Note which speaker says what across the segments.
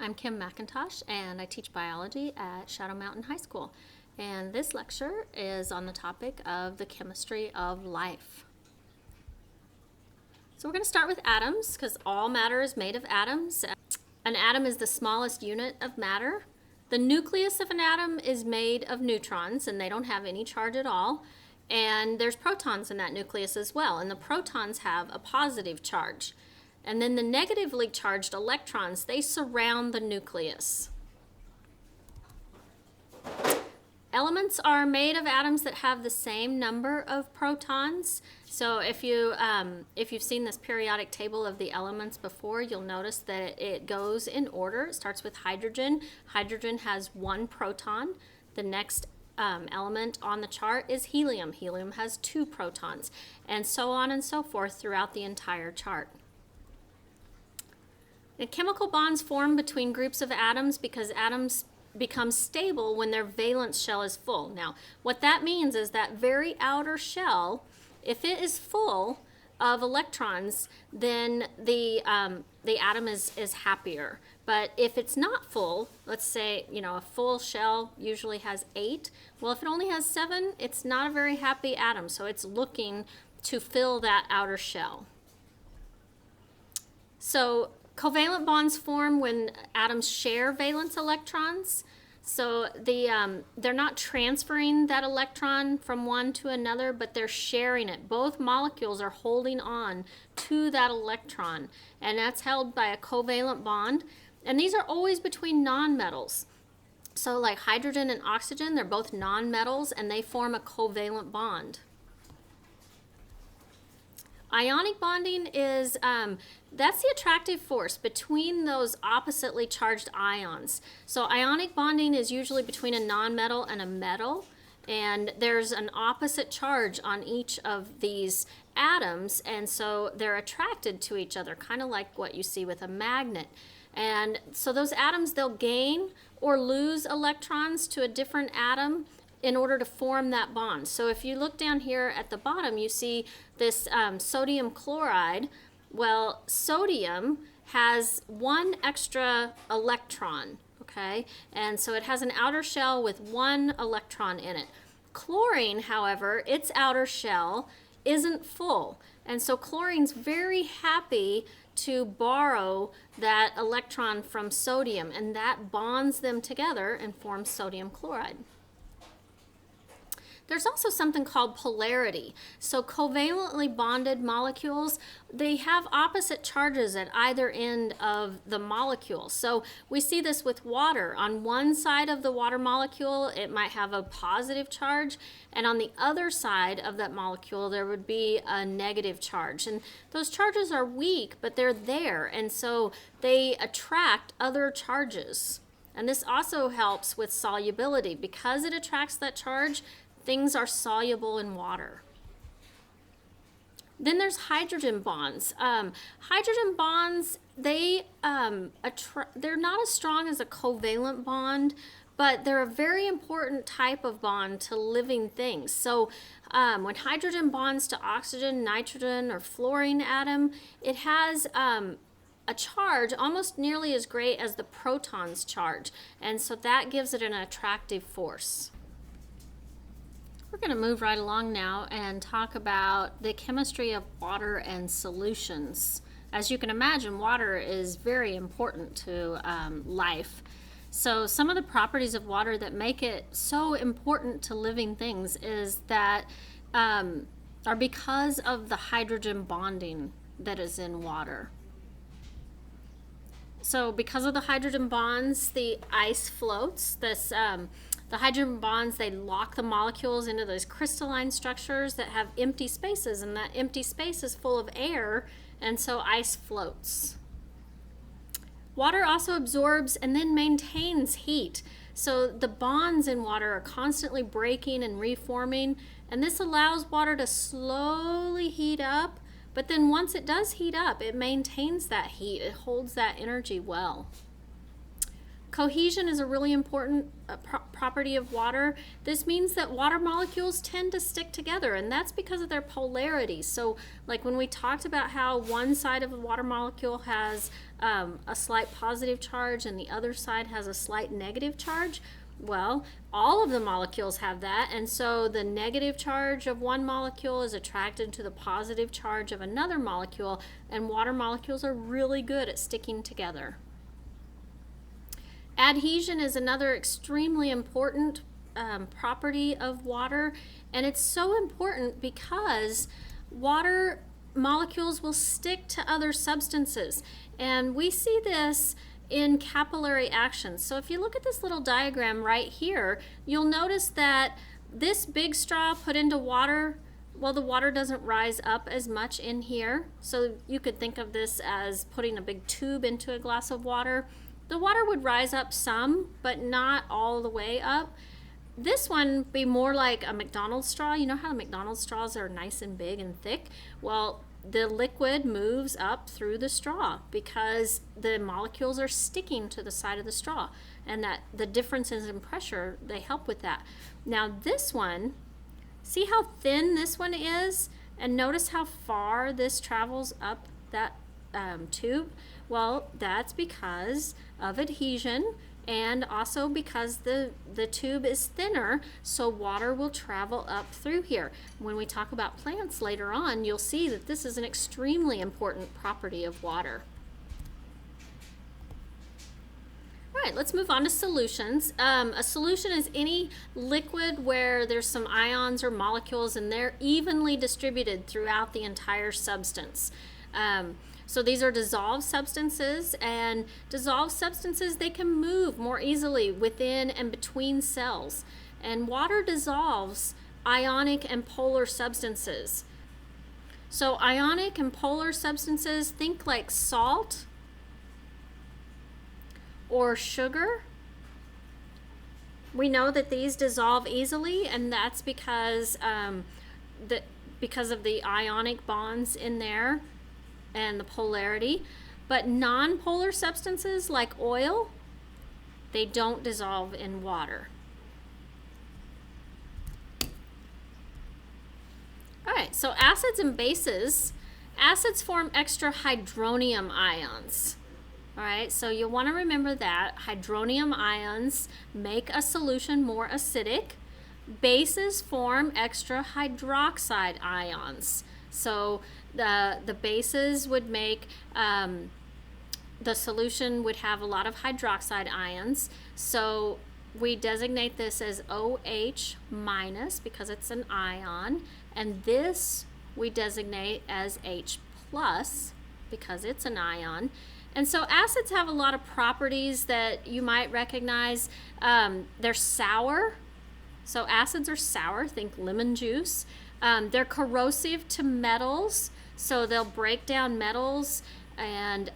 Speaker 1: I'm Kim McIntosh, and I teach biology at Shadow Mountain High School. And this lecture is on the topic of the chemistry of life. So we're going to start with atoms, because all matter is made of atoms. An atom is the smallest unit of matter. The nucleus of an atom is made of neutrons, and they don't have any charge at all. And there's protons in that nucleus as well, and the protons have a positive charge. And then the negatively charged electrons, they surround the nucleus. Elements are made of atoms that have the same number of protons. So if you've seen this periodic table of the elements before, you'll notice that it goes in order. It starts with hydrogen. Hydrogen has 1 proton. The next element on the chart is helium. Helium has 2 protons, and so on and so forth throughout the entire chart. And chemical bonds form between groups of atoms because atoms become stable when their valence shell is full. Now, what that means is that very outer shell, if it is full of electrons, then the atom is happier. But if it's not full, let's say, a full shell usually has 8. Well, if it only has 7, it's not a very happy atom, so it's looking to fill that outer shell. So covalent bonds form when atoms share valence electrons. So they're not transferring that electron from one to another, but they're sharing it. Both molecules are holding on to that electron, and that's held by a covalent bond. And these are always between nonmetals. So like hydrogen and oxygen, they're both nonmetals, and they form a covalent bond. Ionic bonding is, that's the attractive force between those oppositely charged ions. So ionic bonding is usually between a nonmetal and a metal, and there's an opposite charge on each of these atoms, and so they're attracted to each other, kind of like what you see with a magnet. And so those atoms, they'll gain or lose electrons to a different atom in order to form that bond. So if you look down here at the bottom, you see this sodium chloride. Well, sodium has 1 extra electron, okay? And so it has an outer shell with 1 electron in it. Chlorine, however, its outer shell isn't full. And so chlorine's very happy to borrow that electron from sodium, and that bonds them together and forms sodium chloride. There's also something called polarity. So covalently bonded molecules, they have opposite charges at either end of the molecule. So we see this with water. On one side of the water molecule, it might have a positive charge, and on the other side of that molecule, there would be a negative charge. And those charges are weak, but they're there, and so they attract other charges. And this also helps with solubility. Because it attracts that charge, things are soluble in water. Then there's hydrogen bonds. Hydrogen bonds, they're not as strong as a covalent bond, but they're a very important type of bond to living things. So when hydrogen bonds to oxygen, nitrogen, or fluorine atom, it has a charge almost nearly as great as the proton's charge, and so that gives it an attractive force. We're going to move right along now and talk about the chemistry of water and solutions. As you can imagine, water is very important to life. So some of the properties of water that make it so important to living things is that are because of the hydrogen bonding that is in water. So because of the hydrogen bonds, the ice floats. The hydrogen bonds, they lock the molecules into those crystalline structures that have empty spaces, and that empty space is full of air, and so ice floats. Water also absorbs and then maintains heat. So the bonds in water are constantly breaking and reforming, and this allows water to slowly heat up, but then once it does heat up, it maintains that heat. It holds that energy well. Cohesion is a really important property of water. This means that water molecules tend to stick together, and that's because of their polarity. So like when we talked about how one side of the water molecule has a slight positive charge and the other side has a slight negative charge, well, all of the molecules have that, and so the negative charge of one molecule is attracted to the positive charge of another molecule, and water molecules are really good at sticking together. Adhesion is another extremely important property of water, and it's so important because water molecules will stick to other substances, and we see this in capillary action. So if you look at this little diagram right here, you'll notice that this big straw put into water, well, the water doesn't rise up as much in here. So you could think of this as putting a big tube into a glass of water. The water would rise up some, but not all the way up. This one would be more like a McDonald's straw. You know how the McDonald's straws are nice and big and thick? Well, the liquid moves up through the straw because the molecules are sticking to the side of the straw, and that the differences in pressure, they help with that. Now this one, see how thin this one is, and notice how far this travels up that tube? Well, that's because of adhesion, and also because the tube is thinner, so water will travel up through here. When we talk about plants later on, you'll see that this is an extremely important property of water. All right, let's move on to solutions. A solution is any liquid where there's some ions or molecules and they're evenly distributed throughout the entire substance. So these are dissolved substances, and dissolved substances, they can move more easily within and between cells. And water dissolves ionic and polar substances. So ionic and polar substances, think like salt or sugar. We know that these dissolve easily, and that's because of the ionic bonds in there and the polarity. But non-polar substances like oil, they don't dissolve in water. All right, so acids and bases. Acids form extra hydronium ions. All right, so you'll want to remember that hydronium ions make a solution more acidic. Bases form extra hydroxide ions. So the bases would make, the solution would have a lot of hydroxide ions. So we designate this as OH minus because it's an ion, and this we designate as H plus because it's an ion. And so acids have a lot of properties that you might recognize. They're sour. So acids are sour, think lemon juice. They're corrosive to metals, so they'll break down metals, and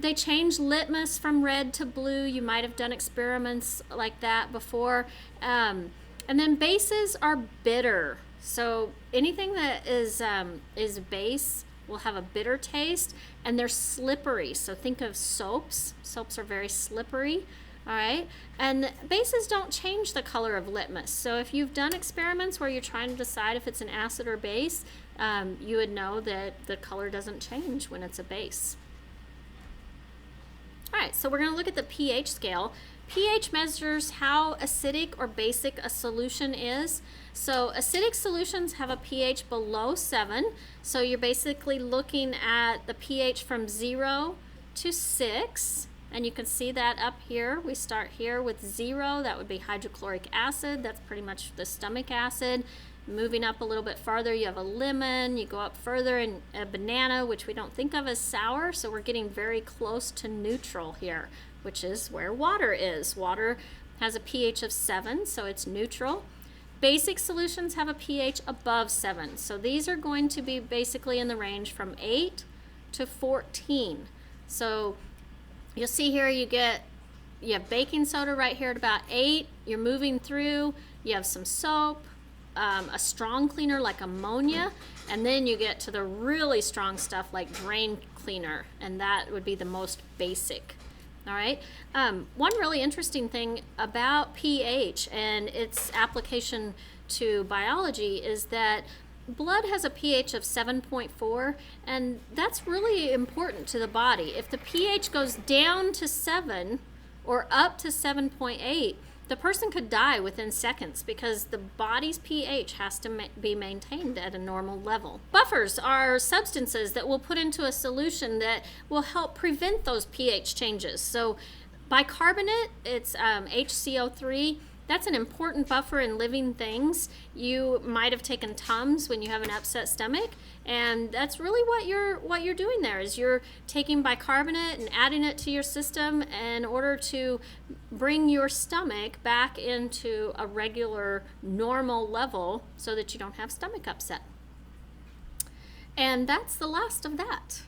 Speaker 1: they change litmus from red to blue. You might have done experiments like that before. And then bases are bitter. So anything that is base will have a bitter taste, and they're slippery. So think of soaps. Soaps are very slippery. All right, and bases don't change the color of litmus. So if you've done experiments where you're trying to decide if it's an acid or base, you would know that the color doesn't change when it's a base. All right, so we're going to look at the pH scale. pH measures how acidic or basic a solution is. So acidic solutions have a pH below 7. So you're basically looking at the pH from 0 to 6. And you can see that up here. We start here with 0. That would be hydrochloric acid. That's pretty much the stomach acid. Moving up a little bit farther, you have a lemon. You go up further, and a banana, which we don't think of as sour. So we're getting very close to neutral here, which is where water is. Water has a pH of 7, so it's neutral. Basic solutions have a pH above 7. So these are going to be basically in the range from 8 to 14. So you'll see here you have baking soda right here at about 8. You're moving through, you have some soap, a strong cleaner like ammonia, and then you get to the really strong stuff like drain cleaner, and that would be the most basic. All right. One really interesting thing about pH and its application to biology is that blood has a pH of 7.4, and that's really important to the body. If the pH goes down to 7 or up to 7.8, the person could die within seconds because the body's pH has to be maintained at a normal level. Buffers are substances that we'll put into a solution that will help prevent those pH changes. So bicarbonate, it's HCO3. That's an important buffer in living things. You might have taken Tums when you have an upset stomach, and that's really what you're doing there is you're taking bicarbonate and adding it to your system in order to bring your stomach back into a regular normal level so that you don't have stomach upset. And that's the last of that.